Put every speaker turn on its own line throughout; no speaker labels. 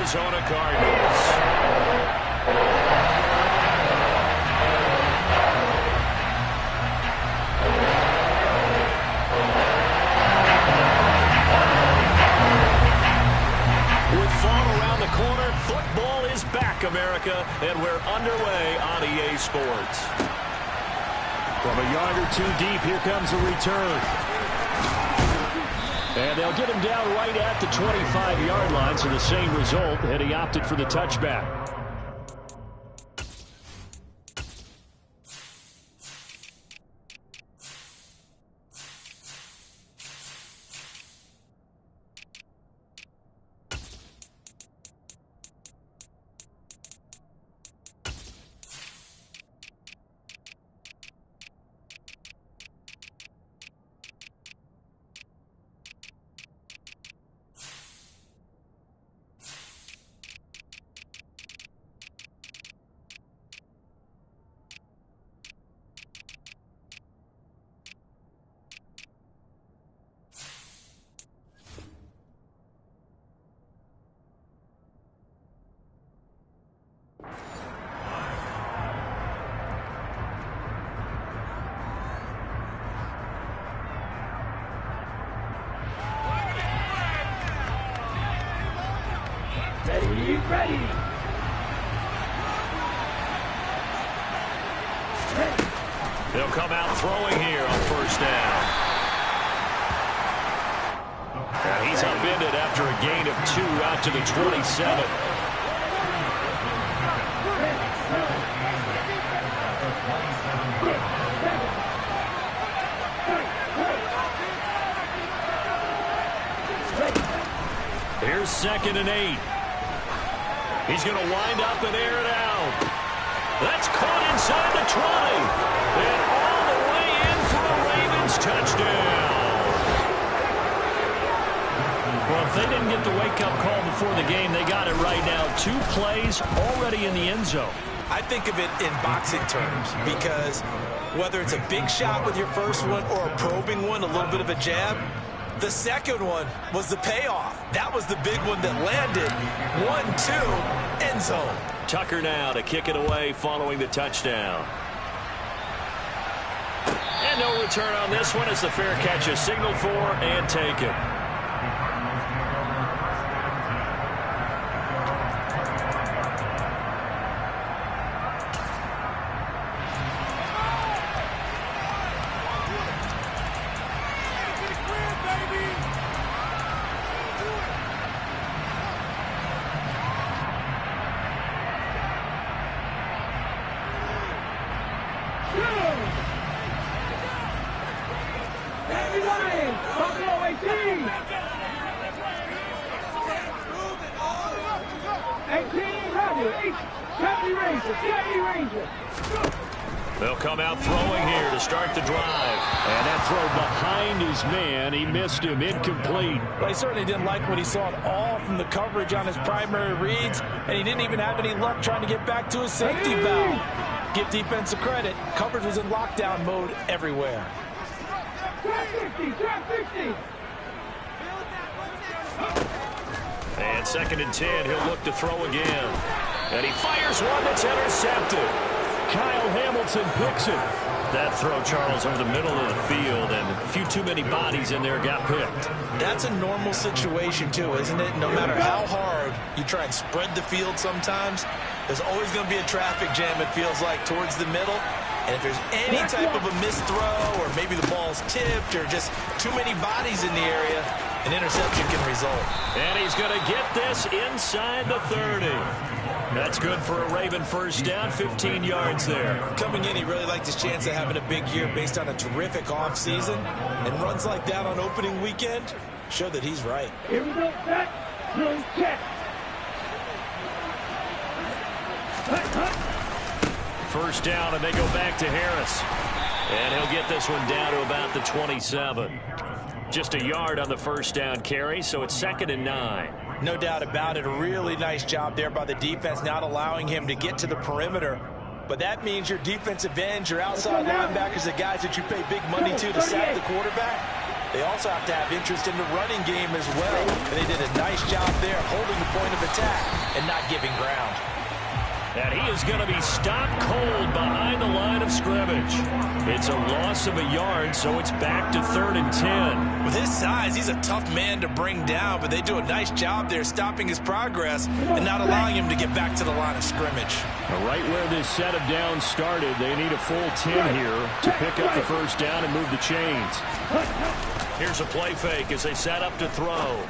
Arizona Cardinals. With fall around the corner, football is back, America, and we're underway on EA Sports. From a yard or two deep, here comes a return. And they'll get him down right at the 25-yard line, so the same result, and he opted for the touchback.
Ready.
They'll come out throwing here on first down. And he's upended after a gain of 2 out to the 27. Here's 2nd and 8. He's going to wind up and air it out. That's caught inside the 20. And all the way in for a Ravens touchdown.
Well, if they didn't get the wake-up call before the game, they got it right now. 2 plays already in the end zone.
I think of it in boxing terms because whether it's a big shot with your first one or a probing one, a little bit of a jab, the second one was the payoff. That was the big one that landed. 1-2, end zone.
Tucker now to kick it away following the touchdown. And no return on this one as the fair catch is signaled for and taken. They'll come out throwing here to start the drive. And that throw behind his man. He missed him. Incomplete.
Well, he certainly didn't like what he saw at all from the coverage on his primary reads, and he didn't even have any luck trying to get back to his safety valve. Give defensive credit. Coverage was in lockdown mode everywhere.
And 2nd and 10. He'll look to throw again. And he fires one that's intercepted. Kyle Hamilton picks it. That throw, Charles, over the middle of the field, and a few too many bodies in there got picked.
That's a normal situation, too, isn't it? No matter how hard you try and spread the field sometimes, there's always going to be a traffic jam, it feels like, towards the middle. And if there's any type of a missed throw, or maybe the ball's tipped, or just too many bodies in the area, an interception can result.
And he's going to get this inside the 30. That's good for a Raven first down, 15 yards there.
Coming in, he really liked his chance of having a big year based on a terrific offseason. And runs like that on opening weekend show that he's right.
Here we go, set, blue check.
First down, and they go back to Harris. And he'll get this one down to about the 27. Just a yard on the first down carry, so it's 2nd and 9.
No doubt about it. A really nice job there by the defense, not allowing him to get to the perimeter. But that means your defensive ends, your outside linebackers, the guys that you pay big money to sack the quarterback, They also have to have interest in the running game as well. And they did a nice job there holding the point of attack and not giving ground.
And he is going to be stopped cold behind the line of scrimmage. It's a loss of a yard, so it's back to 3rd and 10.
With his size, he's a tough man to bring down, but they do a nice job there stopping his progress and not allowing him to get back to the line of scrimmage.
Right where this set of downs started, they need a full 10 here to pick up the first down and move the chains. Here's a play fake as they set up to throw.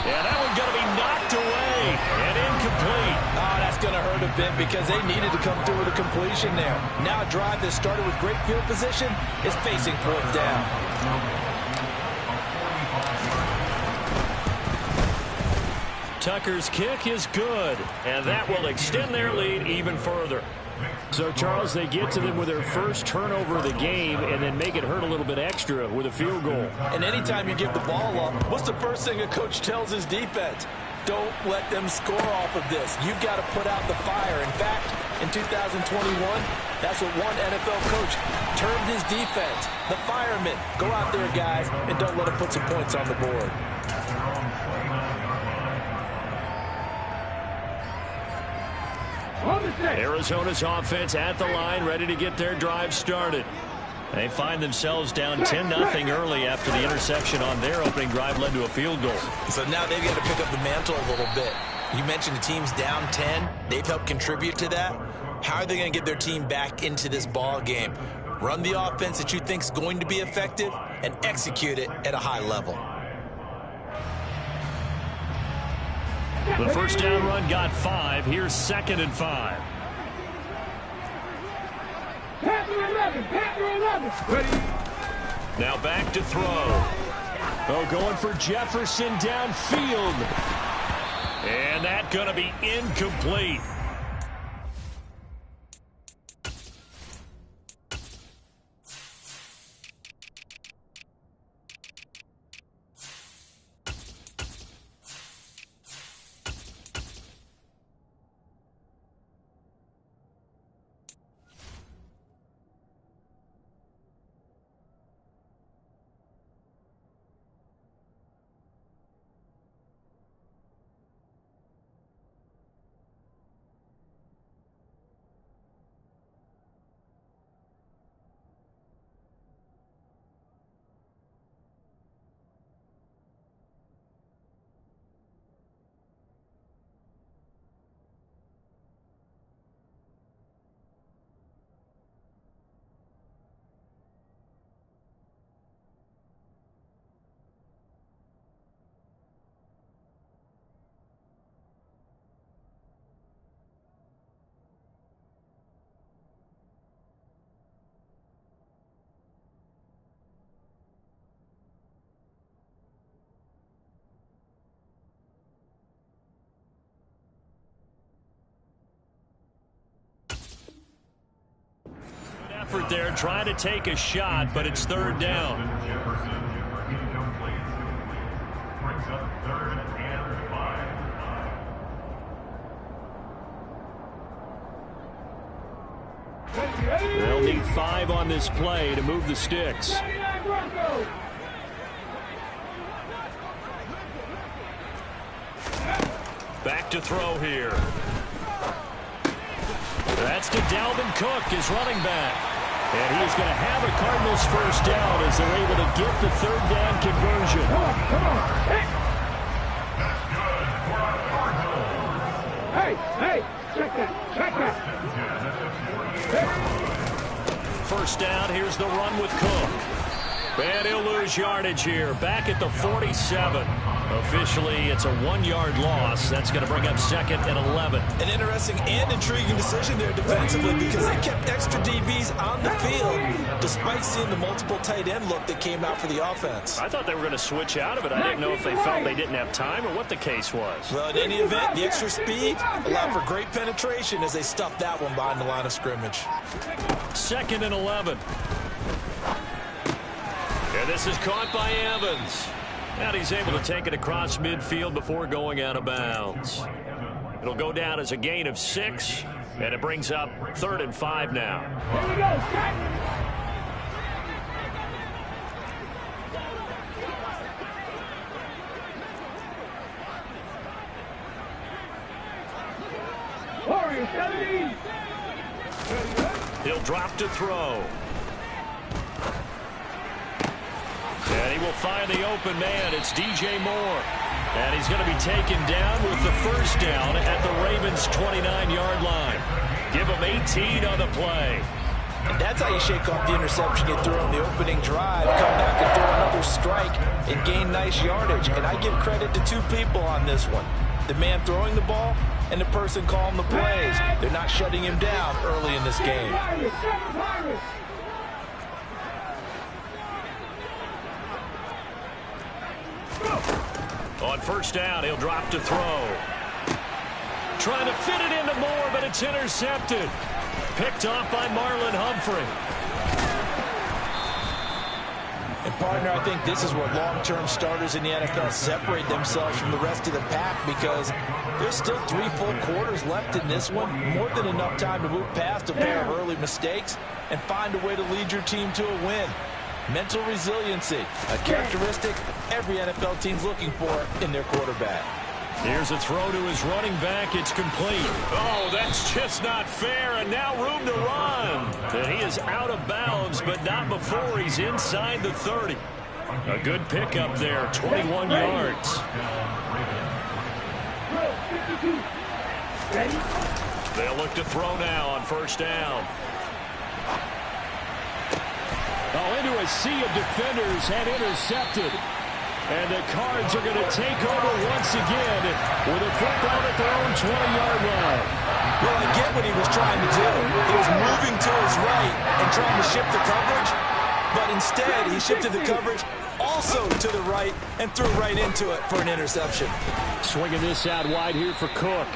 Yeah, that one's going to be knocked away and incomplete.
Oh, that's going to hurt a bit because they needed to come through with a completion there. Now a drive that started with great field position is facing 4th down.
Tucker's kick is good, and that will extend their lead even further. So, Charles, they get to them with their first turnover of the game and then make it hurt a little bit extra with a field goal.
And anytime you give the ball up, what's the first thing a coach tells his defense? Don't let them score off of this. You've got to put out the fire. In fact, in 2021, that's what one NFL coach termed his defense. The firemen. Go out there, guys, and don't let them put some points on the board.
Arizona's offense at the line, ready to get their drive started. They find themselves down 10-0 early after the interception on their opening drive led to a field goal.
So now they've got to pick up the mantle a little bit. You mentioned the team's down 10. They've helped contribute to that. How are they going to get their team back into this ball game? Run the offense that you think is going to be effective and execute it at a high level.
The first down run got 5. Here's 2nd and 5.
Panther 11, Panther 11. Ready.
Now back to throw. Oh, going for Jefferson downfield. And that's going to be incomplete. Effort there, trying to take a shot, but it's 3rd down. They'll need 5 on this play to move the sticks. Back to throw here. That's to Dalvin Cook, his running back. And he's going to have a Cardinals first down as they're able to get the 3rd down conversion.
Come on. Hey, check that.
First down, here's the run with Cook. And he'll lose yardage here, back at the 47. Officially, it's a 1-yard loss. That's going to bring up 2nd and 11.
An interesting and intriguing decision there defensively because they kept extra DBs on the field despite seeing the multiple tight end look that came out for the offense.
I thought they were going to switch out of it. I didn't know if they felt they didn't have time or what the case was.
Well, in any event, the extra speed allowed for great penetration as they stuffed that one behind the line of scrimmage.
2nd and 11. And this is caught by Evans. And he's able to take it across midfield before going out of bounds. It'll go down as a gain of 6, and it brings up 3rd and 5 now.
Here we go,
He'll drop to throw. And he will find the open man. It's DJ Moore. And he's going to be taken down with the first down at the Ravens' 29-yard line. Give him 18 on the play.
And that's how you shake off the interception you threw on the opening drive. Come back and throw another strike and gain nice yardage. And I give credit to two people on this one. The man throwing the ball and the person calling the plays. They're not shutting him down early in this game.
On first down, he'll drop to throw. Trying to fit it into Moore, but it's intercepted. Picked off by Marlon Humphrey.
And, partner, I think this is where long-term starters in the NFL separate themselves from the rest of the pack, because there's still 3 full quarters left in this one. More than enough time to move past a pair of early mistakes and find a way to lead your team to a win. Mental resiliency, a characteristic every NFL team's looking for in their quarterback.
Here's a throw to his running back. It's complete. Oh, that's just not fair, and now room to run. And he is out of bounds, but not before he's inside the 30. A good pickup there, 21 yards. They'll look to throw now on first down.
Oh, into a sea of defenders and intercepted. And the Cards are going to take over once again with a football at their own 20-yard line.
Well, I get what he was trying to do. He was moving to his right and trying to shift the coverage, but instead he shifted the coverage also to the right and threw right into it for an interception.
Swinging this out wide here for Cook.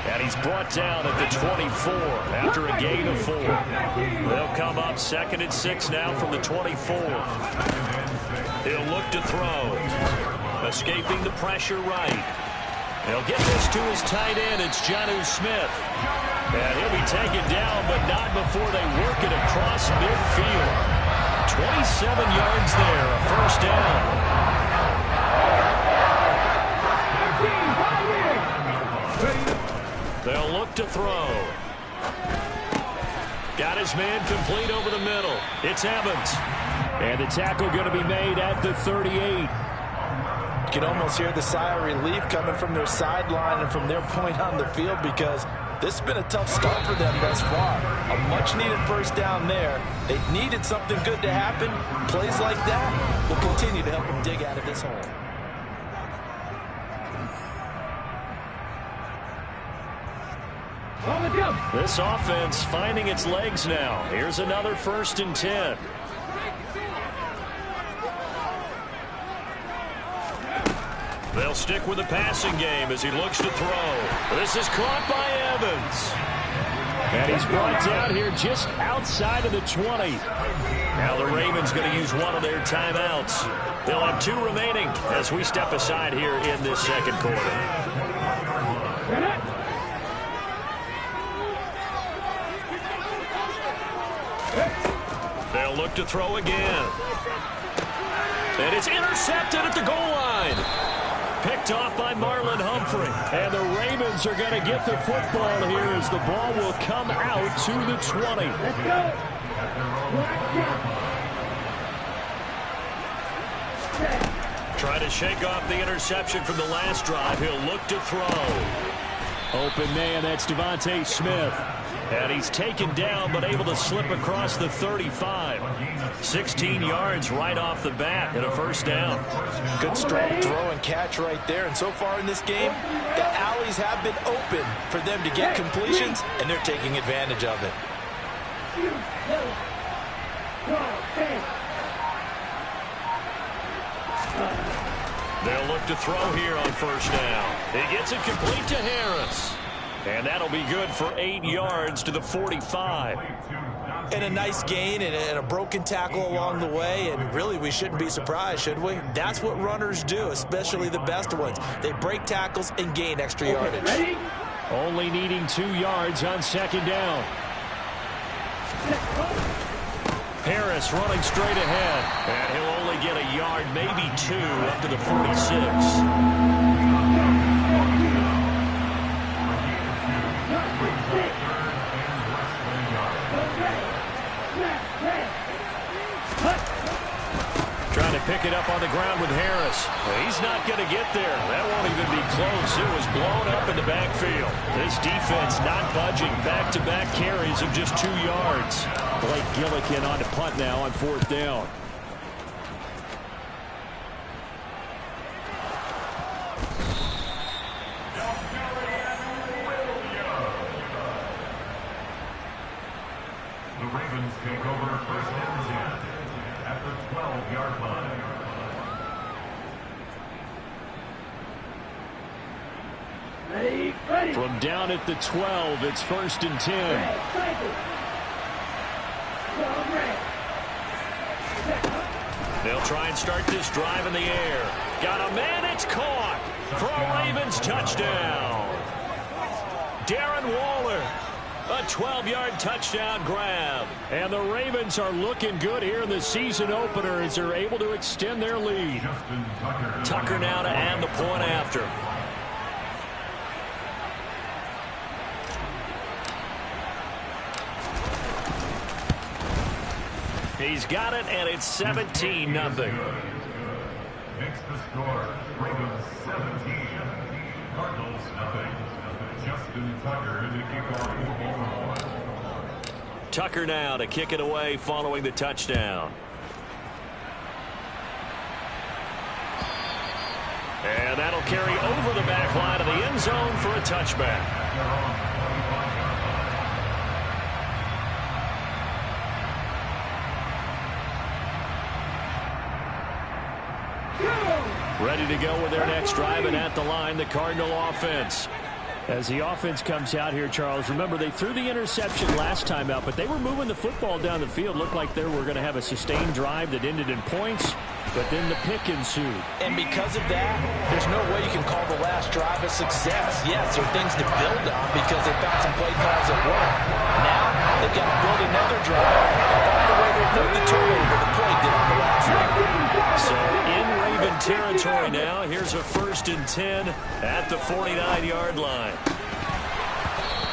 And he's brought down at the 24 after a gain of 4. They'll come up 2nd and 6 now from the 24. He'll look to throw. Escaping the pressure right. He'll get this to his tight end. It's Jonnu Smith. And he'll be taken down, but not before they work it across midfield. 27 yards there, a first down. They'll look to throw. Got his man complete over the middle. It's Evans.
And the tackle going to be made at the 38.
You can almost hear the sigh of relief coming from their sideline and from their point on the field, because this has been a tough start for them thus far. A much-needed first down there. They needed something good to happen. Plays like that will continue to help them dig out of this hole.
This offense finding its legs now. Here's another 1st and 10. They'll stick with the passing game as he looks to throw. This is caught by Evans.
And he's brought down here just outside of the 20.
Now the Ravens going to use one of their timeouts. They'll have 2 remaining as we step aside here in this second quarter. They'll look to throw again. And it's intercepted at the goal line. Picked off by Marlon Humphrey.
And the Ravens are going to get the football here as the ball will come out to the 20.
Let's go.
Try to shake off the interception from the last drive. He'll look to throw.
Open man, that's Devontae Smith.
And he's taken down, but able to slip across the 35. 16 yards right off the bat and a first down.
Good strong throw and catch right there. And so far in this game, the alleys have been open for them to get completions, and they're taking advantage of it.
They'll look to throw here on first down. He gets it complete to Harris. And that'll be good for 8 yards to the 45.
And a nice gain and a broken tackle along the way. And really, we shouldn't be surprised, should we? That's what runners do, especially the best ones. They break tackles and gain extra yardage.
Only needing 2 yards on second down.
Harris running straight ahead. And he'll only get a yard, maybe 2, up to the 46.
get there. That won't even be close. It was blown up in the backfield. This defense not budging. Back-to-back carries of just 2 yards. Blake Gillikin on to punt now on 4th down.
The Ravens take over 1st and 10 at the 12-yard line.
Ready.
From down at the 12, it's 1st and 10.
They'll try and start this drive in the air. Got a man, it's caught for a Ravens touchdown. Darren Waller, a 12-yard touchdown grab.
And the Ravens are looking good here in the season opener as they're able to extend their lead.
Tucker now to add the point after. He's got it, and it's 17-0.
Makes the score Ravens 17, Cardinals nothing. Justin Tucker to kick off.
Tucker now to kick it away following the touchdown. And that'll carry over the back line of the end zone for a touchback. Ready to go with their next drive, and at the line, the Cardinal offense.
As the offense comes out here, Charles, remember they threw the interception last time out, but they were moving the football down the field. Looked like they were going to have a sustained drive that ended in points, but then the pick ensued.
And because of that, there's no way you can call the last drive a success. Yes, there are things to build on because they found some play calls that work. Now, they've got to build another drive and find a way to avoid the turnover the play did on the last one.
So in Raven territory now, here's a 1st and 10 at the 49-yard line.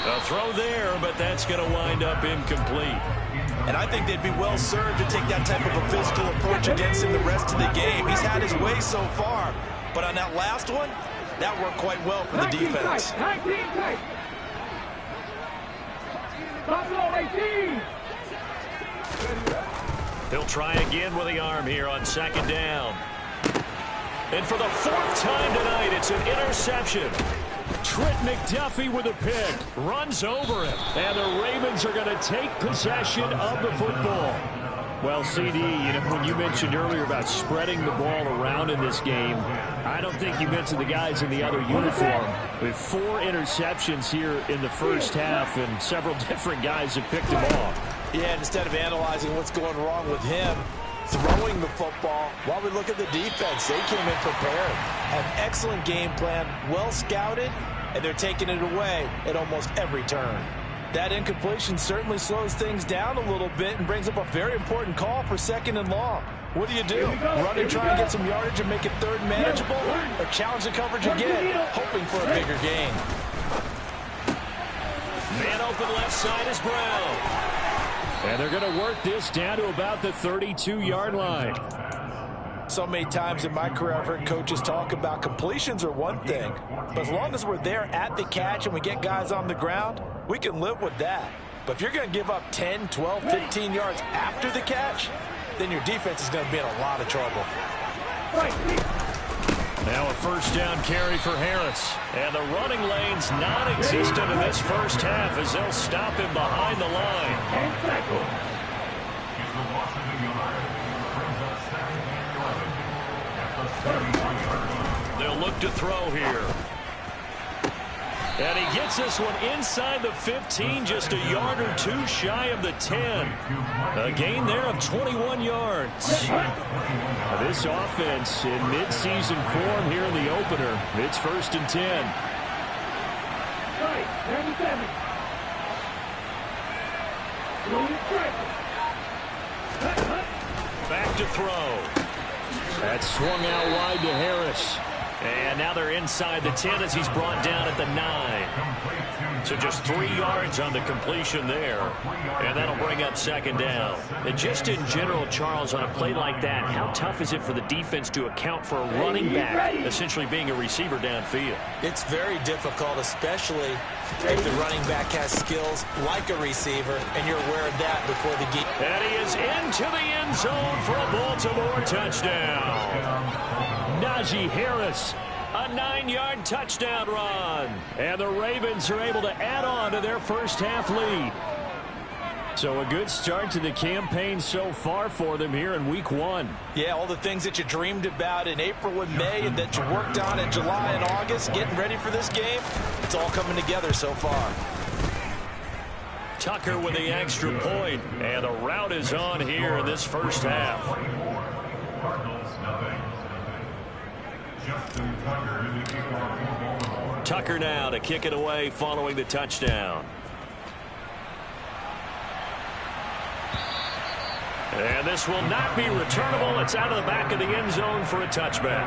A throw there, but that's going to wind up incomplete.
And I think they'd be well served to take that type of a physical approach against him the rest of the game. He's had his way so far, but on that last one, that worked quite well for the defense.
He'll try again with the arm here on 2nd down. And for the 4th time tonight, it's an interception.
Trent McDuffie with a pick. Runs over him. And the Ravens are going to take possession of the football. Well, CD, when you mentioned earlier about spreading the ball around in this game, I don't think you mentioned the guys in the other uniform. With 4 interceptions here in the first half, and several different guys have picked them off.
Yeah, instead of analyzing what's going wrong with him, throwing the football, while we look at the defense, they came in prepared. An excellent game plan, well scouted, and they're taking it away at almost every turn. That incompletion certainly slows things down a little bit and brings up a very important call for 2nd and long. What do? Run and try and get some yardage and make it 3rd and manageable, or challenge the coverage again, hoping for a bigger gain?
Man open left side is Brown.
And they're going to work this down to about the 32-yard line.
So many times in my career, I've heard coaches talk about completions are one thing, but as long as we're there at the catch and we get guys on the ground, we can live with that. But if you're going to give up 10, 12, 15 yards after the catch, then your defense is going to be in a lot of trouble.
Now a 1st down carry for Harris. And the running lane's non-existent in this first half as they'll stop him behind the line. They'll look to throw here. And he gets this one inside the 15, just a yard or 2 shy of the 10. A gain there of 21 yards.
This offense in mid-season form here in the opener. It's 1st and 10.
Back to throw.
That swung out wide to Harris.
And now they're inside the 10 as he's brought down at the 9. So just 3 yards on the completion there. And that'll bring up second down. And just in general, Charles, on a play like that, how tough is it for the defense to account for a running back essentially being a receiver downfield?
It's very difficult, especially if the running back has skills like a receiver, and you're aware of that before the game.
And he is into the end zone for a Baltimore touchdown. Najee Harris, a 9-yard touchdown run. And the Ravens are able to add on to their first half lead. So a good start to the campaign so far for them here in week 1.
Yeah, all the things that you dreamed about in April and May and that you worked on in July and August, getting ready for this game, it's all coming together so far.
Tucker with the extra point, and the route is on here in this first half. Tucker now to kick it away following the touchdown. And this will not be returnable. It's out of the back of the end zone for a touchback.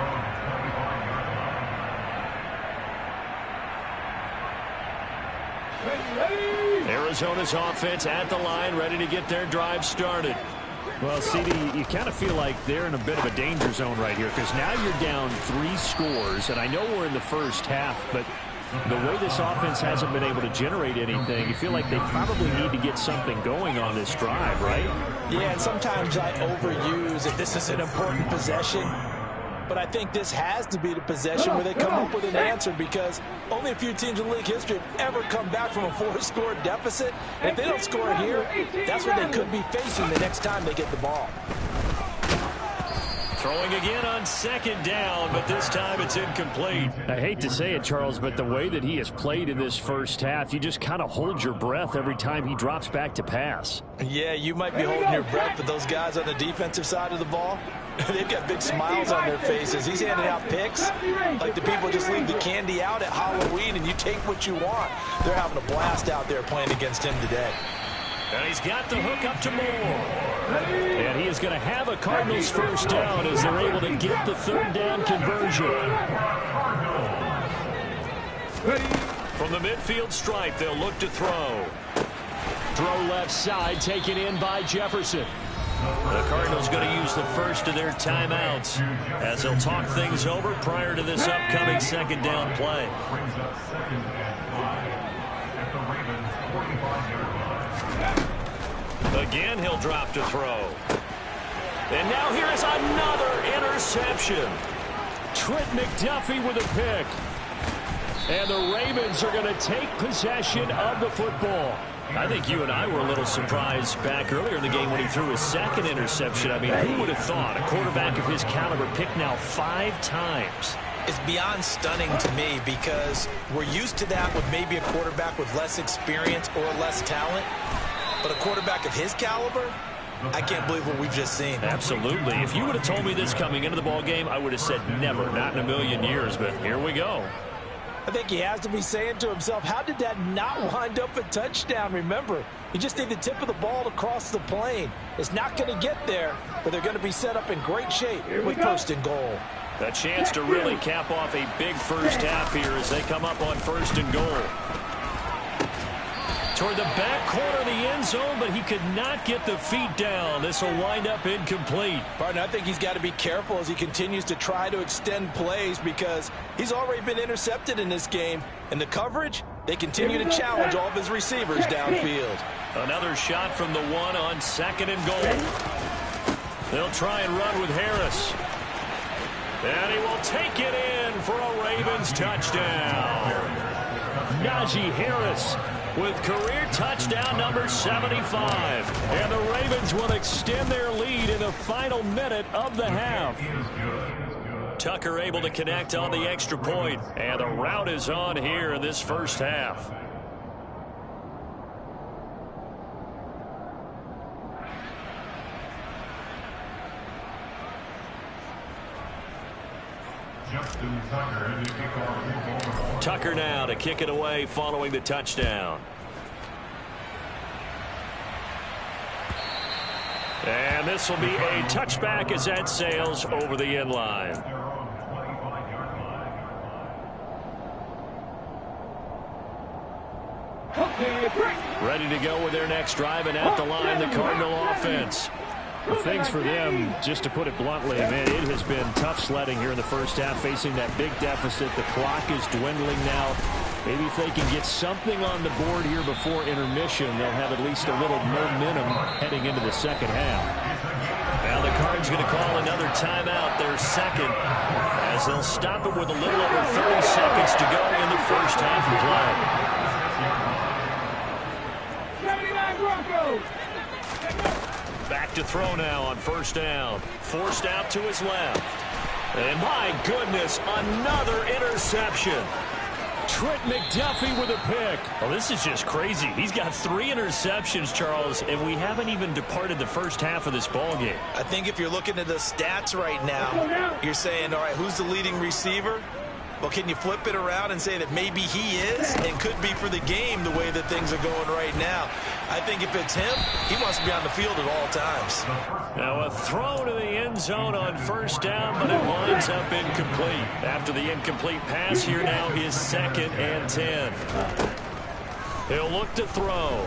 Arizona's offense at the line, ready to get their drive started.
Well, CD, you kind of feel like they're in a bit of a danger zone right here because now you're down 3 scores, and I know we're in the first half, but the way this offense hasn't been able to generate anything, you feel like they probably need to get something going on this drive, right?
Yeah, and sometimes I overuse if this is an important possession. But I think this has to be the possession where they come up with an answer, because only a few teams in league history have ever come back from a 4-score deficit. And if they don't score here, that's what they could be facing the next time they get the ball.
Throwing again on second down, but this time it's incomplete.
I hate to say it, Charles, but the way that he has played in this first half, you just kind of hold your breath every time he drops back to pass.
Yeah, you might be holding your breath, but those guys on the defensive side of the ball, they've got big smiles on their faces. He's handing out picks like the people just leave the candy out at Halloween and you take what you want. They're having a blast out there playing against him today.
And he's got the hook up to Moore. And he is going to have a Cardinals first down as they're able to get the third down conversion. From the midfield stripe, they'll look to throw. Throw left side, taken in by Jefferson. The Cardinals going to use the first of their timeouts as they'll talk things over prior to this upcoming second down play. Again, he'll drop to throw. And now here is another interception. Trent McDuffie with a pick. And the Ravens are going to take possession of the football. I think you and I were a little surprised back earlier in the game when he threw his second interception. I mean, who would have thought a quarterback of his caliber picked now 5 times?
It's beyond stunning to me because we're used to that with maybe a quarterback with less experience or less talent. But a quarterback of his caliber, I can't believe what we've just seen.
Absolutely. If you would have told me this coming into the ball game, I would have said never, not in a million years. But here we go.
I think he has to be saying to himself, how did that not wind up a touchdown? Remember, you just need the tip of the ball to cross the plane. It's not going to get there, but they're going to be set up in great shape with first and goal.
A chance to really cap off a big first half here as they come up on first and goal. Toward the back corner of the end zone, but he could not get the feet down. This will wind up incomplete.
Partner, I think he's got to be careful as he continues to try to extend plays because he's already been intercepted in this game. And the coverage, they continue to challenge all of his receivers downfield.
Another shot from the 1 on second and goal. They'll try and run with Harris. And he will take it in for a Ravens touchdown. Najee Harris with career touchdown number 75. And the Ravens will extend their lead in the final minute of the half. Tucker able to connect on the extra point. And the route is on here in this first half. Tucker now to kick it away following the touchdown. And this will be a touchback as that sails over the end line.
Okay, break.
Ready to go with their next drive, and at the line, the Cardinal offense. Well, things for them, just to put it bluntly, man, it has been tough sledding here in the first half, facing that big deficit. The clock is dwindling now. Maybe if they can get something on the board here before intermission, they'll have at least a little momentum heading into the second half. Now the Cards going to call another timeout, their second, as they'll stop it with a little over 30 seconds to go in the first half of play.
79 Broncos.
Back to throw now on first down. Forced out to his left. And my goodness, another interception.
Trent McDuffie with a pick.
Well, this is just crazy. He's got 3 interceptions, Charles, and we haven't even departed the first half of this ballgame.
I think if you're looking at the stats right now, you're saying, all right, who's the leading receiver? Well, can you flip it around and say that maybe he is and could be for the game the way that things are going right now? I think if it's him, he wants to be on the field at all times.
Now a throw to the end zone on first down, but it winds up incomplete. After the incomplete pass, here now is 2nd and 10. He'll look to throw.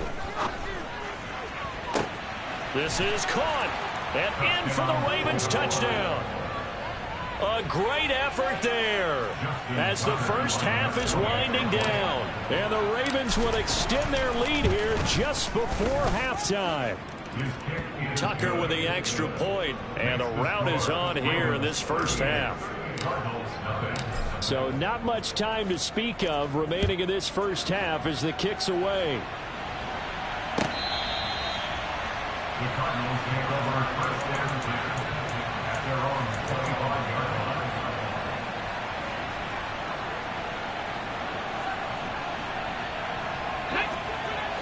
This is caught. And in for the Ravens touchdown. A great effort there as the first half is winding down.
And the Ravens will extend their lead here just before halftime.
Tucker with the extra point, and the route is on here in this first half.
So not much time to speak of remaining in this first half as the kick's away.
The Cardinals take over first and 10 at their own 25-yard line.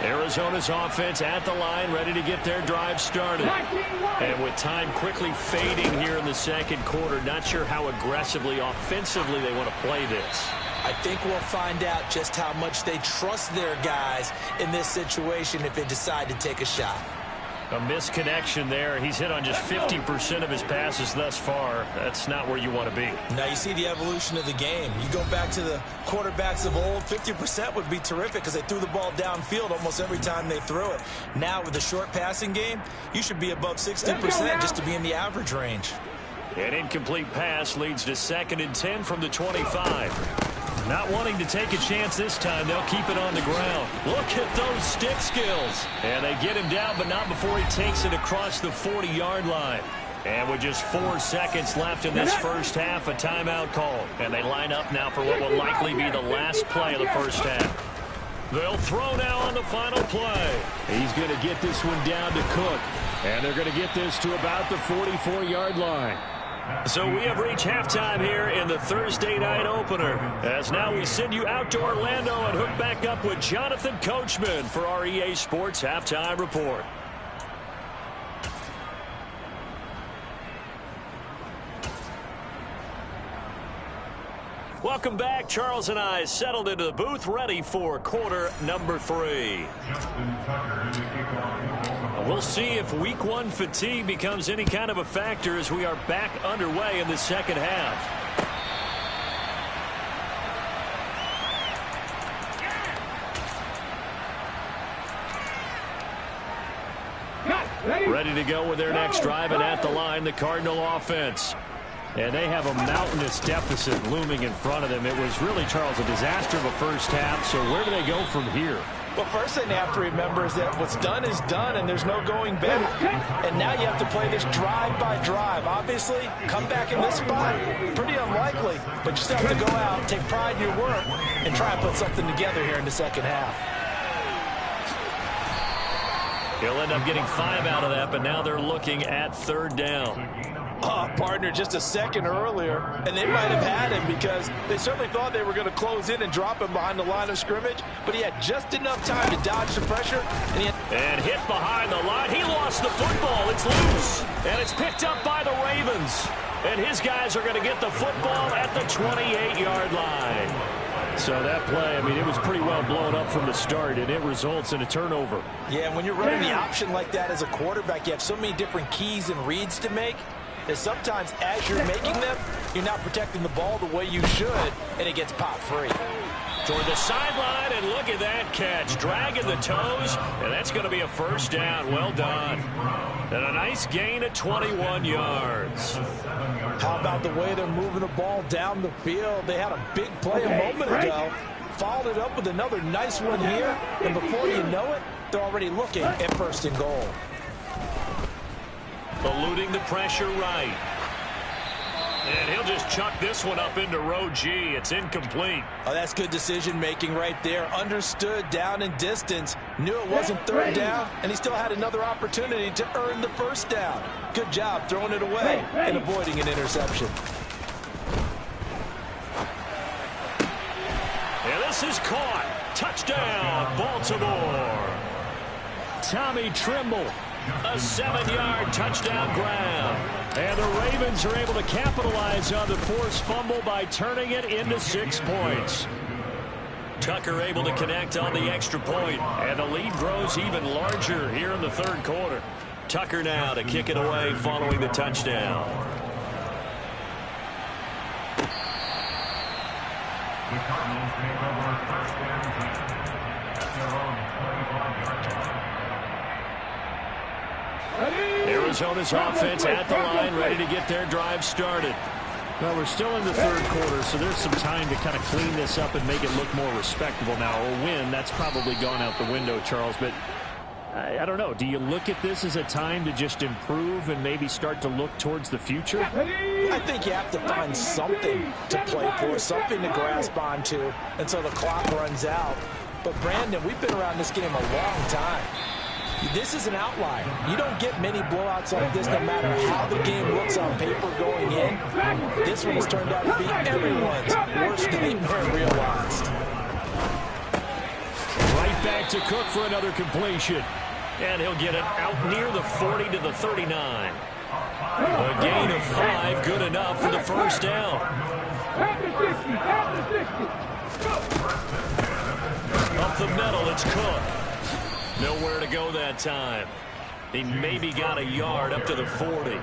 Arizona's offense at the line, ready to get their drive started. And with time quickly fading here in the second quarter, not sure how aggressively, offensively they want to play this.
I think we'll find out just how much they trust their guys in this situation if they decide to take a shot.
A misconnection there. He's hit on just 50% of his passes thus far. That's not where you want to be.
Now you see the evolution of the game. You go back to the quarterbacks of old, 50% would be terrific because they threw the ball downfield almost every time they threw it. Now with the short passing game, you should be above 60% just to be in the average range.
An incomplete pass leads to 2nd and 10 from the 25. Not wanting to take a chance this time, they'll keep it on the ground. Look at those stick skills. And they get him down, but not before he takes it across the 40-yard line. And with just 4 seconds left in this first half, a timeout call. And they line up now for what will likely be the last play of the first half. They'll throw now on the final play.
He's going to get this one down to Cook. And they're going to get this to about the 44-yard line.
So we have reached halftime here in the Thursday night opener. As now we send you out to Orlando and hook back up with Jonathan Coachman for our EA Sports Halftime Report. Welcome back. Charles and I settled into the booth ready for quarter number 3. We'll see if week 1 fatigue becomes any kind of a factor as we are back underway in the second half. Ready to go with their next drive, and at the line, the Cardinal offense. And they have a mountainous deficit looming in front of them. It was really, Charles, a disaster of a first half. So where do they go from here?
Well, first thing they have to remember is that what's done is done, and there's no going back. And now you have to play this drive by drive. Obviously, come back in this spot, pretty unlikely. But you still have to go out, take pride in your work, and try and put something together here in the second half.
He'll end up getting 5 out of that, but now they're looking at 3rd down.
Partner, just a second earlier, and they might have had him because they certainly thought they were going to close in and drop him behind the line of scrimmage, but he had just enough time to dodge the pressure.
And hit behind the line. He lost the football. It's loose, and it's picked up by the Ravens. And his guys are going to get the football at the 28-yard line.
So that play, I mean, it was pretty well blown up from the start, and it results in a turnover.
Yeah, when you're running the option like that as a quarterback, you have so many different keys and reads to make that sometimes as you're making them, you're not protecting the ball the way you should, and it gets popped free.
Toward the sideline, and look at that catch. Dragging the toes, and that's going to be a first down. Well done. And a nice gain of 21 yards.
How about the way they're moving the ball down the field? They had a big play a moment ago. Followed it up with another nice one here. And before you know it, they're already looking at first and goal.
Eluding the pressure right. And he'll just chuck this one up into row G. It's incomplete.
Oh, that's good decision-making right there. Understood down and distance. Knew it wasn't third down, and he still had another opportunity to earn the first down. Good job throwing it away and avoiding an interception.
And this is caught. Touchdown, Baltimore. Tommy Trimble. A 7-yard touchdown grab. And the Ravens are able to capitalize on the forced fumble by turning it into 6 points. Tucker able to connect on the extra point, and the lead grows even larger here in the third quarter. Tucker now to kick it away following the touchdown.
The Cardinals take over first and 10 at their own 25-yard line.
Arizona's offense at the line, ready to get their drive started.
Well, we're still in the third quarter, so there's some time to kind of clean this up and make it look more respectable now. A win, that's probably gone out the window, Charles, but I don't know. Do you look at this as a time to just improve and maybe start to look towards the future?
I think you have to find something to play for, something to grasp onto until the clock runs out. But, Brandon, we've been around this game a long time. This is an outlier. You don't get many blowouts like this no matter how the game looks on paper going in. This one has turned out to be everyone's worst nightmare realized.
Right back to Cook for another completion. And he'll get it out near the 40 to the 39. A gain of 5, good enough for the first down. Up the middle, it's Cook. Nowhere to go that time. He maybe got a yard up to the 40.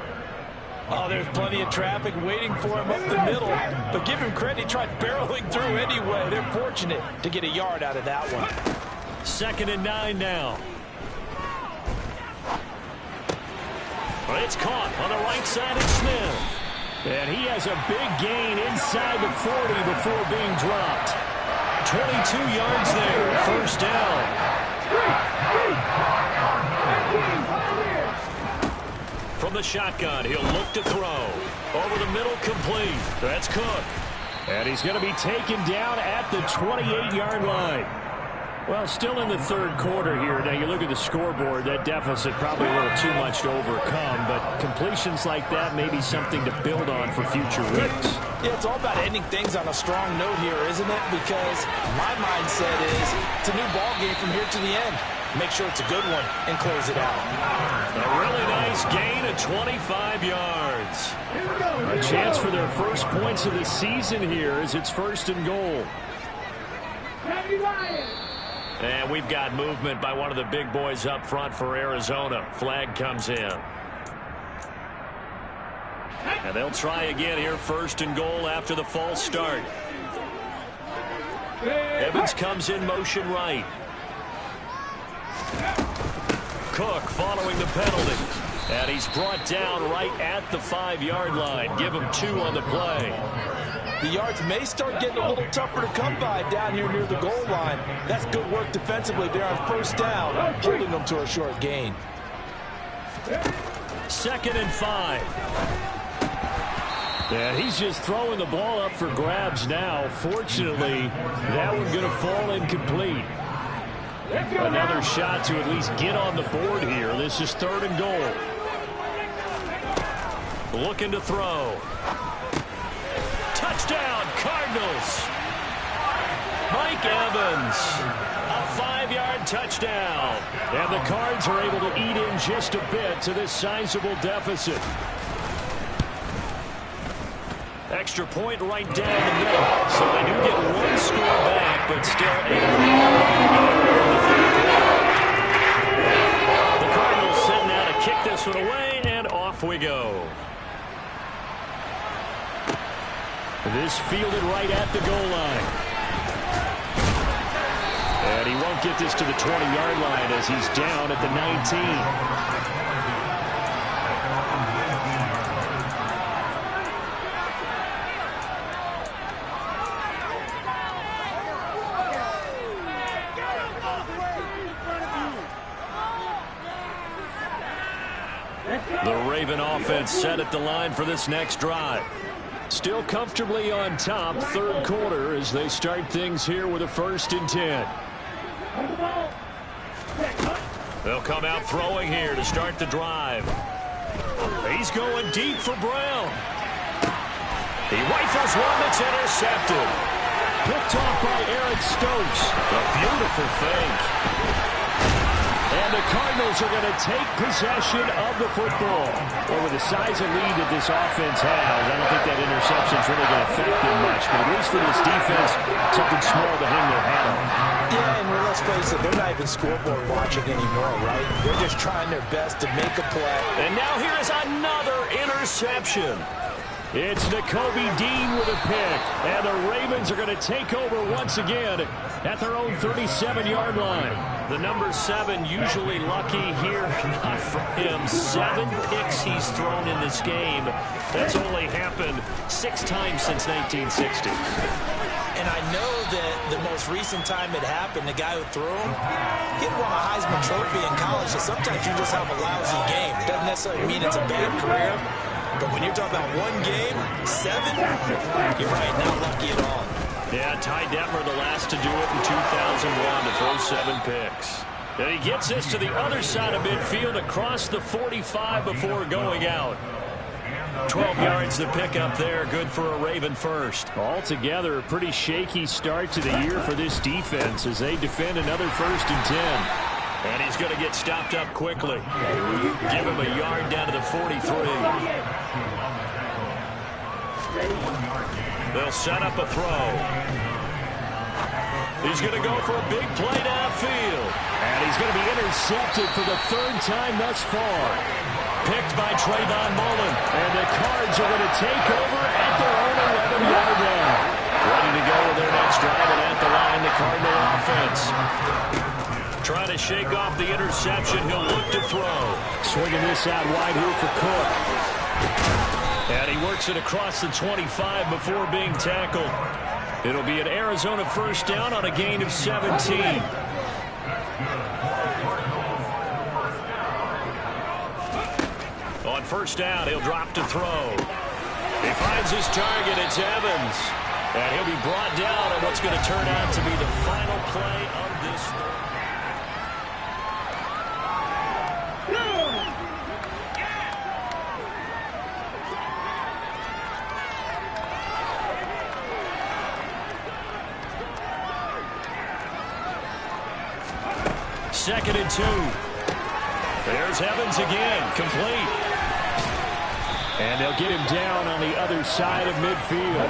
Oh, there's plenty of traffic waiting for him up the middle. But give him credit, he tried barreling through anyway. They're fortunate to get a yard out of that one.
2nd and 9 now. Well, it's caught on the right side of Smith. And he has a big gain inside the 40 before being dropped. 22 yards there, first down. From the shotgun, he'll look to throw. Over the middle, complete. That's Cook.
And he's going to be taken down at the 28-yard line. Well, still in the third quarter here. Now, you look at the scoreboard, that deficit probably a little too much to overcome, but completions like that may be something to build on for future weeks.
Yeah, it's all about ending things on a strong note here, isn't it? Because my mindset is it's a new ball game from here to the end. Make sure it's a good one and close it out.
A really nice gain of 25 yards.
A chance for their first points of the season here as it's 1st and goal.
And we've got movement by one of the big boys up front for Arizona. Flag comes in. And they'll try again here, 1st and goal after the false start. Evans comes in motion right. Cook following the penalty. And he's brought down right at the 5-yard line. Give him 2 on the play.
The yards may start getting a little tougher to come by down here near the goal line. That's good work defensively there on 1st down, holding them to a short gain.
2nd and 5.
And he's just throwing the ball up for grabs now. Fortunately, that one going to fall incomplete. Another shot to at least get on the board here. This is 3rd and goal.
Looking to throw. Touchdown, Cardinals. Mike Evans. A 5-yard touchdown.
And the Cards are able to eat in just a bit to this sizable deficit.
Extra point right down the middle. So they do get 1 score back, but still able to the Cardinals setting out to kick this one away, and off we go.
This fielded right at the goal line. And he won't get this to the 20-yard line as he's down at the 19. The Raven offense set at the line for this next drive. Still comfortably on top, third quarter, as they start things here with a 1st and 10. They'll come out throwing here to start the drive. He's going deep for Brown. He rifles one that's intercepted. Picked off by Eric Stokes. A beautiful fake. And the Cardinals are going to take possession of the football. Well, with the size of lead that this offense has, I don't think that interception's really going to affect them much. But at least for this defense, something small to hang their hat on.
Yeah, and let's face it, they're not even scoreboard watching anymore, right? They're just trying their best to make a play.
And now here is another interception.
It's Nakobe Dean with a pick. And the Ravens are going to take over once again at their own 37-yard line.
The number 7 usually lucky here. Not for him. 7 picks he's thrown in this game. That's only happened 6 times since 1960.
And I know that the most recent time it happened, the guy who threw him, he won a Heisman Trophy in college. So sometimes you just have a lousy game. Doesn't necessarily mean it's a bad career. But when you're talking about one game, 7, you're right, not lucky at all.
Yeah, Ty Detmer, the last to do it in 2001 to throw 7 picks. And he gets this to the other side of midfield across the 45 before going out. 12 yards to pick up there. Good for a Raven first.
Altogether, a pretty shaky start to the year for this defense as they defend another 1st and 10.
And he's going to get stopped up quickly. Give him a yard down to the 43. They'll set up a throw. He's going to go for a big play downfield.
And he's going to be intercepted for the 3rd time thus far.
Picked by Trayvon Mullen.
And the Cards are going to take over at their own 11-yard line.
Ready to go with their next drive, and at the line, the Cardinal offense. Trying to shake off the interception. He'll look to throw.
Swinging this out wide here for Cook.
And he works it across the 25 before being tackled. It'll be an Arizona 1st down on a gain of 17. On 1st down, he'll drop to throw. He finds his target. It's Evans. And he'll be brought down on what's going to turn out to be the final play of this third. Second and 2. There's Evans again, complete.
And they'll get him down on the other side of midfield.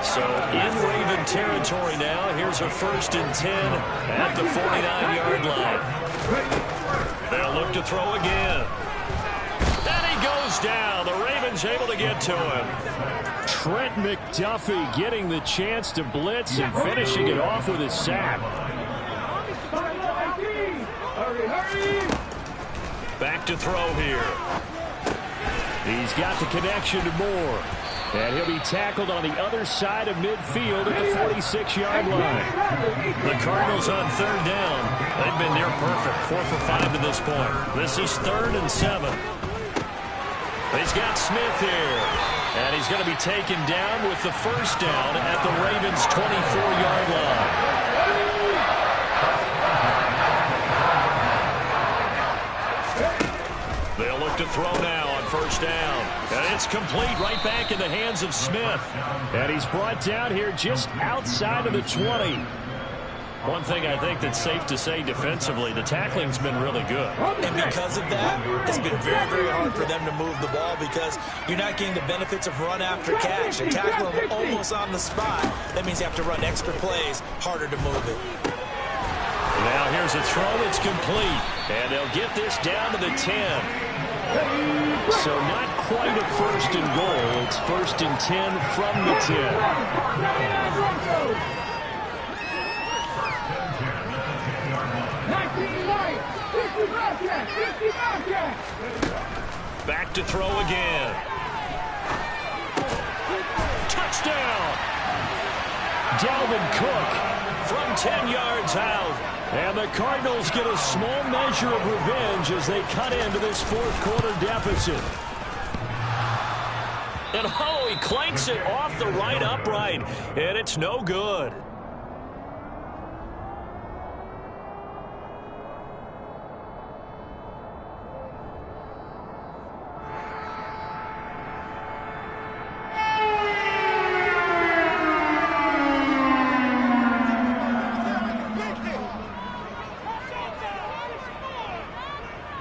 So in Raven territory now. Here's a 1st and 10 at the 49-yard line. They'll look to throw again. And he goes down. The Ravens able to get to him.
Trent McDuffie getting the chance to blitz and finishing it off with a sack.
Back to throw here.
He's got the connection to Moore. And he'll be tackled on the other side of midfield at the 46-yard line.
The Cardinals on 3rd down. They've been near perfect. 4 for 5 to this point. This is 3rd and 7. He's got Smith here. And he's going to be taken down with the 1st down at the Ravens' 24-yard line. They'll look to throw now on 1st down. And it's complete right back in the hands of Smith.
And he's brought down here just outside of the 20.
One thing I think that's safe to say defensively, the tackling's been really good.
And because of that, it's been very, very hard for them to move the ball because you're not getting the benefits of run after catch. They tackle them almost on the spot. That means you have to run extra plays, harder to move it.
Now here's a throw that's complete. And they'll get this down to the 10.
So not quite a 1st and goal. It's 1st and 10 from the 10.
back to throw again. Touchdown!
Dalvin Cook
From 10 yards out.
and the Cardinals get a small measure of revenge as they cut into this fourth quarter deficit.
And oh, he clanks it off the right upright, and it's no good.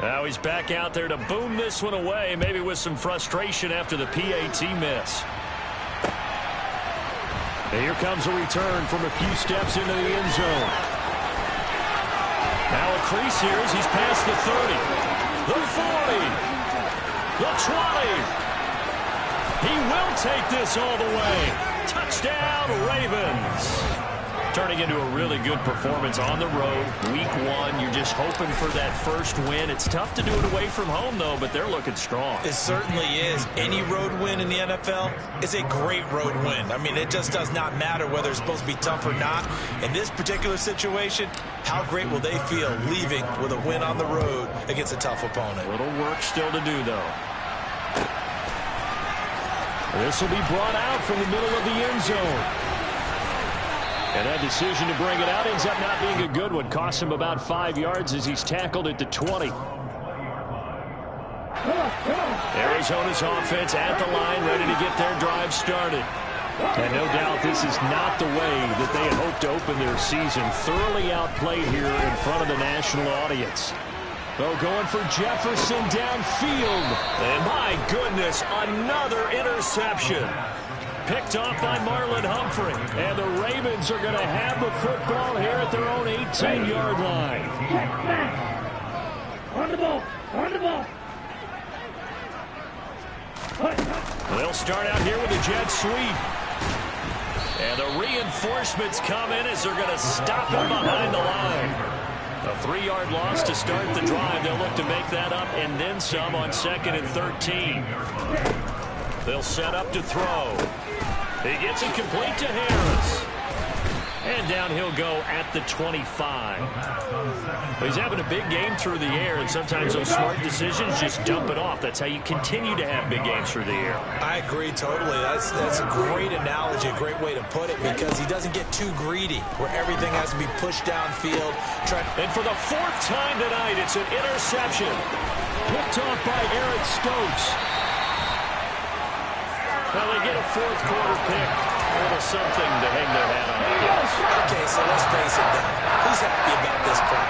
Now he's back out there to boom this one away, maybe with some frustration after the PAT miss.
And here comes a return from a few steps into the end zone.
Now a crease here as he's past the 30, the 40, the 20. He will take this all the way. Touchdown, Ravens. Turning into a really good performance on the road. Week 1, you're just hoping for that first win. It's tough to do it away from home, though, but they're looking strong.
It certainly is. Any road win in the NFL is a great road win. I mean, it just does not matter whether it's supposed to be tough or not. In this particular situation, how great will they feel leaving with a win on the road against a tough opponent?
A little work still to do, though.
This will be brought out from the middle of the end zone. And that decision to bring it out ends up not being a good one. Costs him about 5 yards as he's tackled at the 20.
Arizona's offense at the line, ready to get their drive started.
And no doubt this is not the way that they had hoped to open their season. Thoroughly outplayed here in front of the national audience. Though going for Jefferson downfield.
And my goodness, another interception. Picked off by Marlon Humphrey.
And the Ravens are going to have the football here at their own 18-yard line.
On the ball. On the ball.
They'll start out here with a jet sweep. And the reinforcements come in as they're going to stop him behind the line. A 3-yard loss to start the drive. They'll look to make that up and then some on 2nd and 13. They'll set up to throw. He gets it complete to Harris. And down he'll go at the 25. He's having a big game through the air, and sometimes those smart decisions just dump it off. That's how you continue to have big games through the air.
I agree totally. That's a great analogy, a great way to put it, because he doesn't get too greedy where everything has to be pushed downfield.
And for the 4th time tonight, it's an interception.
Picked off by Eric Stokes.
Well, they get a 4th quarter pick. A little something to hang their hat on, I guess.
Okay, so let's face it then. Who's happy about this play?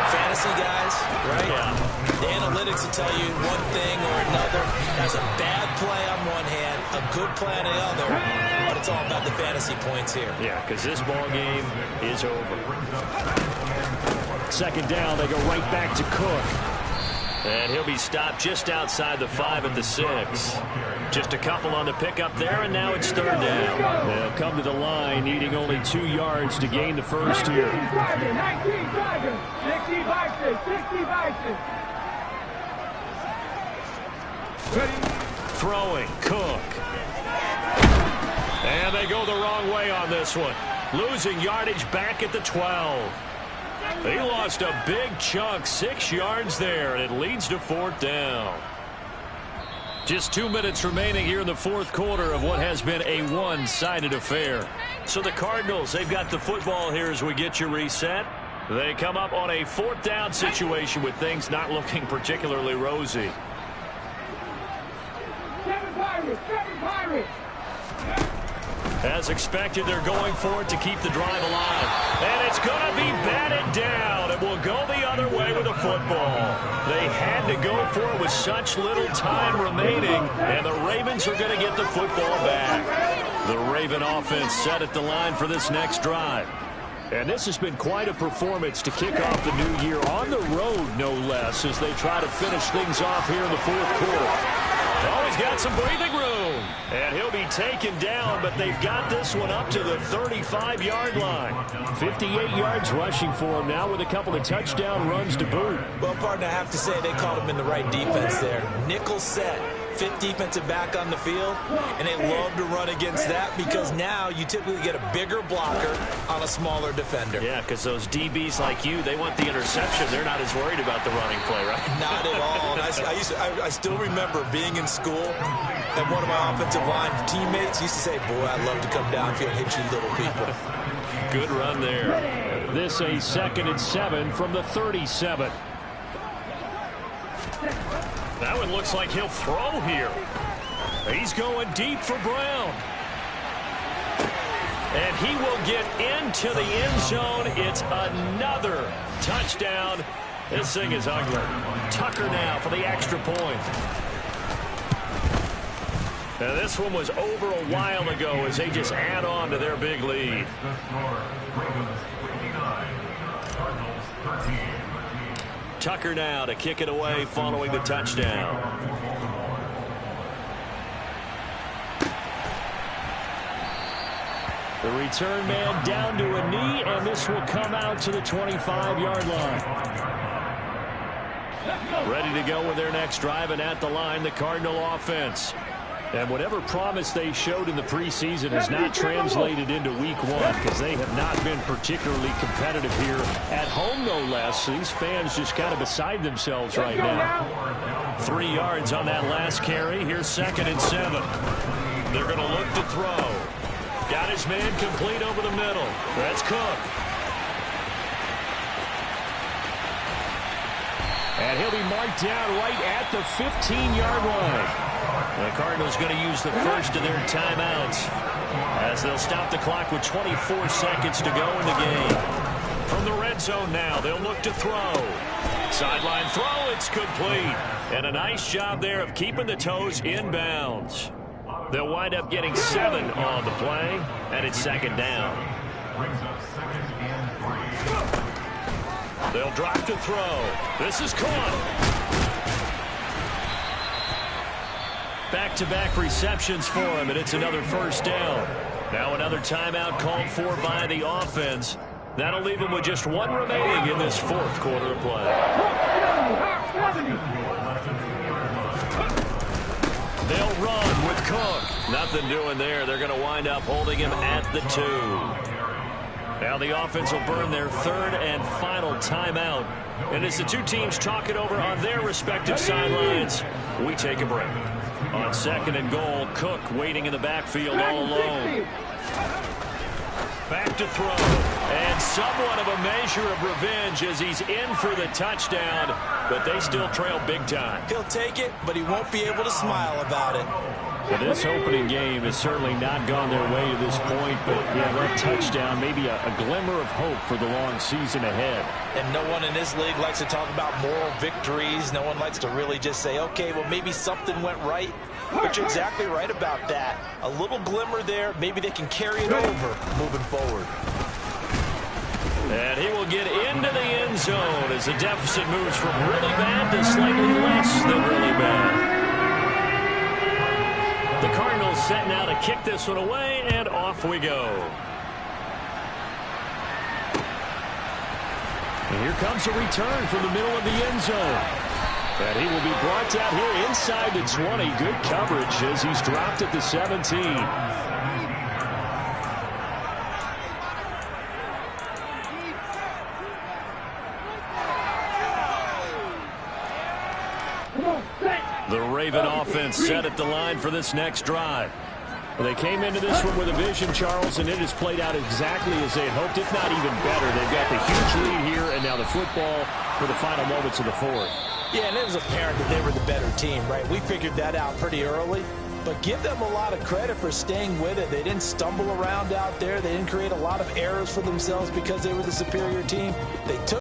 Fantasy guys, right?
Yeah.
The analytics will tell you one thing or another. That's a bad play on one hand, a good play on the other, but it's all about the fantasy points here.
Yeah, because this ball game is over.
2nd down, they go right back to Cook.
And he'll be stopped just outside the 5 at the 6. Just a couple on the pickup there, and now it's 3rd down.
They'll come to the line, needing only 2 yards to gain the first here.
19 driving. 60 vices. 60 vices.
Throwing, Cook. And they go the wrong way on this one. Losing yardage back at the 12. He lost a big chunk, 6 yards there, and it leads to 4th down. Just 2 minutes remaining here in the 4th quarter of what has been a one-sided affair. So the Cardinals, they've got the football here as we get you reset. They come up on a 4th down situation with things not looking particularly rosy.
7 Pirates. 7 Pirates.
As expected, they're going for it to keep the drive alive. And it's going to be batted down. It will go the other way with the football. They had to go for it with such little time remaining, and the Ravens are going to get the football back. The Raven offense set at the line for this next drive.
And this has been quite a performance to kick off the new year on the road, no less, as they try to finish things off here in the 4th quarter.
Oh, he's got some breathing room. And he'll be taken down, but they've got this one up to the 35-yard line. 58 yards rushing for him now with a couple of touchdown runs to boot.
Well, partner, I have to say they called him in the right defense there. Nickel set. Fifth defensive back on the field, and they love to run against that because now you typically get a bigger blocker on a smaller defender.
Yeah, because those DBs like you, they want the interception. They're not as worried about the running play, right?
Not at all. And I still remember being in school, and one of my offensive line teammates used to say, boy, I'd love to come downfield and hit you little people.
Good run there.
This a 2nd and 7 from the 37.
That one looks like he'll throw here. He's going deep for Brown. And he will get into the end zone. It's another touchdown. This thing is ugly. Tucker now for the extra point. Now this one was over a while ago as they just add on to their big lead. Tucker now to kick it away following the touchdown.
The return man down to a knee, and this will come out to the 25-yard line.
Ready to go with their next drive, and at the line, the Cardinal offense.
And whatever promise they showed in the preseason has not translated into week 1 because they have not been particularly competitive here at home, no less. These fans just kind of beside themselves right now.
3 yards on that last carry. Here's 2nd and 7. They're going to look to throw. Got his man complete over the middle. That's Cook.
And he'll be marked down right at the 15-yard line.
The Cardinals going to use the first of their timeouts as they'll stop the clock with 24 seconds to go in the game. From the red zone now, they'll look to throw. Sideline throw, it's complete. And a nice job there of keeping the toes in bounds. They'll wind up getting 7 on the play, and it's 2nd down. They'll drop to throw. This is caught. Back-to-back receptions for him, and it's another first down. Now another timeout called for by the offense. That'll leave him with just 1 remaining in this 4th quarter of play. They'll run with Cook. Nothing doing there. They're going to wind up holding him at the 2. Now the offense will burn their 3rd and final timeout. And as the two teams talk it over on their respective sidelines, we take a break. On 2nd and goal, Cook waiting in the backfield all alone. Back to throw. And somewhat of a measure of revenge as he's in for the touchdown, but they still trail big time.
He'll take it, but he won't be able to smile about it.
Well, this opening game has certainly not gone their way to this point, but yeah, that touchdown, maybe a glimmer of hope for the long season ahead.
And no one in this league likes to talk about moral victories. No one likes to really just say, okay, well, maybe something went right. But you're exactly right about that. A little glimmer there, maybe they can carry it over moving forward.
And he will get into the end zone as the deficit moves from really bad to slightly less than really bad. The Cardinals set now to kick this one away, and off we go.
And here comes a return from the middle of the end zone. And he will be brought down here inside the 20. Good coverage as he's dropped at the 17.
The Raven offense set at the line for this next drive.
Well, they came into this one with a vision, Charles, and it has played out exactly as they had hoped, if not even better. They've got the huge lead here, and now the football for the final moments of the 4th.
Yeah, and it was apparent that they were the better team, right? We figured that out pretty early. But give them a lot of credit for staying with it. They didn't stumble around out there. They didn't create a lot of errors for themselves because they were the superior team. They took